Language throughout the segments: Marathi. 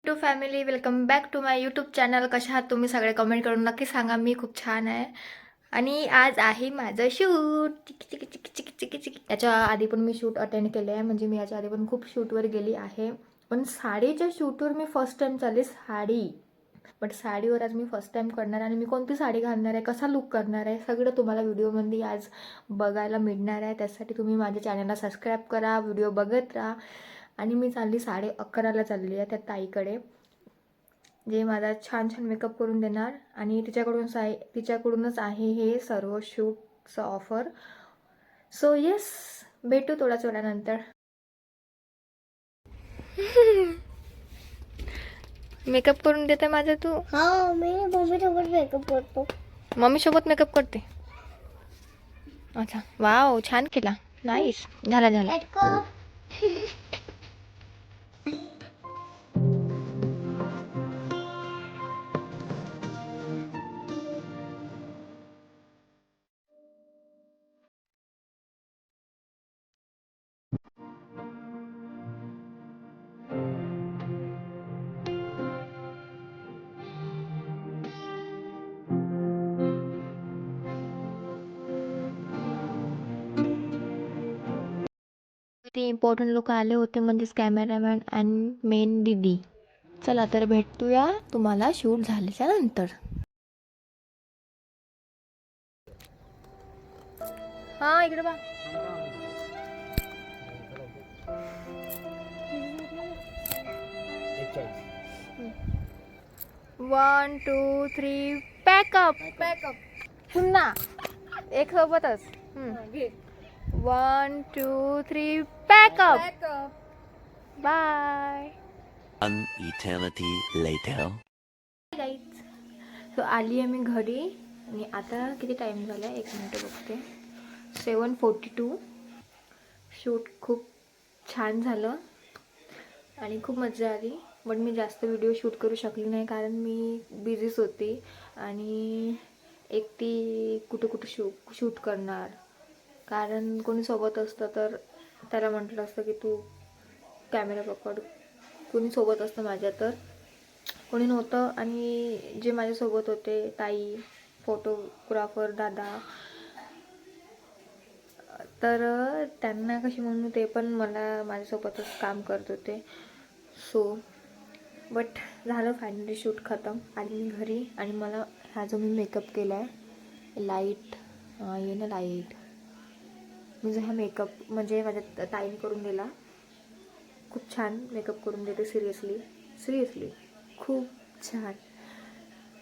To family, welcome back to my YouTube channel. कशा आहात तुम्ही सगळे? कमेंट करून नक्की सांगा. मी खूप छान आहे. आणि आज आहे माझं शूट. चिकी चिकी चिकी चिकी चिकी चिकी. याच्या आधी पण मी शूट अटेंड केले आहे, म्हणजे मी याच्या आधी पण खूप शूटवर गेली आहे. पण साडीच्या शूटवर मी फर्स्ट टाइम चालली. साडी, बट साडीवर आज मी फर्स्ट टाइम करणार. आणि मी कोणती साडी घालणार आहे, कसा लुक करणार आहे, सगळं तुम्हाला व्हिडिओमध्ये आज बघायला मिळणार आहे. त्यासाठी तुम्ही माझ्या चॅनलला सबस्क्राईब करा, व्हिडिओ बघत राहा. आणि मी चालली 11:30ला चालली आहे त्या ताईकडे, जे माझा छान छान मेकअप करून देणार. आणि तिच्याकडूनच आहे हे सर्व शूटचं ऑफर. सो येस, भेटू थोड्याच वेळानंतर. मेकअप करून देते माझा तू? हाँ, मैं मम्मी सोबत मेकअप करतो. मम्मी सोबत मेकअप करते? अच्छा, वाव, छान केला. नाईस. झाला झाला. Let's go. ते इम्पॉर्टंट लोक आले होते, म्हणजेच कॅमेरामॅन आणि मेन दीदी. चला तर भेटूया तुम्हाला शूट झाल्याच्या नंतर. हा, इकडे बा. 1 2 3 पॅकअप. पुन्हा एक सोबतच. 1 2 3 pack up. Bye. An eternity later. Guys, so आली आहे मी घरी. आणि आता किती टाईम झाला आहे, 1 मिनिट बघते. 7:42. शूट खूप छान झालं आणि खूप मजा आली. बट मी जास्त व्हिडिओ शूट करू शकली नाही, कारण मी बिझीच होती. आणि एकटी कुठं शूट करणार, कारण कोणी सोबत असतं तर त्याला म्हटलं असतं की तू कॅमेरा पकड. कोणी सोबत असतं माझ्या, तर कोणी नव्हतं. आणि जे माझ्यासोबत होते, ताई, फोटोग्राफर दादा, तर त्यांना कशी म्हणून ते पण माझ्यासोबतच काम करत होते. सो बट झालं फायनली शूट खतम. आली मी घरी. आणि मला हा जो मी मेकअप केला आहे, लाईट ये ना लाईट, म्हणजे हा मेकअप म्हणजे माझ्या ताईने करून दिला. खूप छान मेकअप करून देते. सिरियसली खूप छान.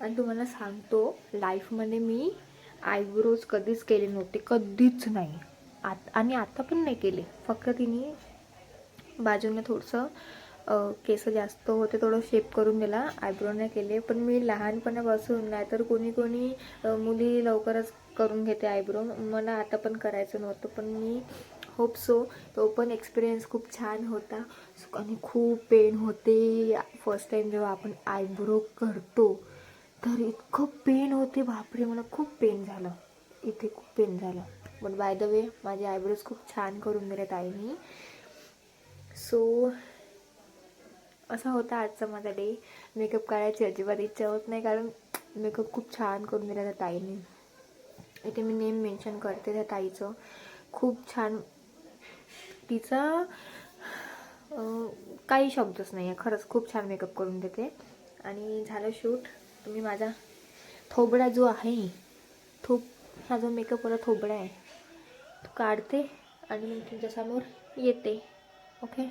आणि तुम्हाला सांगतो, लाईफमध्ये मी आयब्रोज कधीच केले नव्हते, कधीच नाही. आणि आता पण नाही केले. फक्त तिने बाजूने थोडंसं केस जास्त होते, थोडं शेप करून दिला. आयब्रो नाही केले. पण मी लहानपणापासून, नाही तर कोणी मुली लवकरच करून घेते आयब्रो. मला आता पण करायचं नव्हतं, पण मी होप सो तो पण एक्सपिरियन्स खूप छान होता. आणि खूप पेन होते फर्स्ट टाईम जेव्हा आपण आयब्रो करतो, तर इतकं पेन होते, बापरे. मला खूप पेन झालं, इथे खूप पेन झालं. बट बाय द वे, माझे आयब्रोज खूप छान करून दिले ताईंनी. सो असा होता आजचा माझा डे. मेकअप करायची अजिबात इच्छा होत नाही, कारण मेकअप खूप छान करून दिला त्या ताईने. इथे मी नेम मेन्शन करते त्या ताईचं. खूप छान. तिचा काही शब्दच नाही आहे, खरंच खूप छान मेकअप करून देते. आणि झालं शूट. तुम्ही माझा थोबडा जो आहे, हा जो मेकअपवाला थोबडा आहे, तो काढते आणि मग तुमच्यासमोर येते. ओके.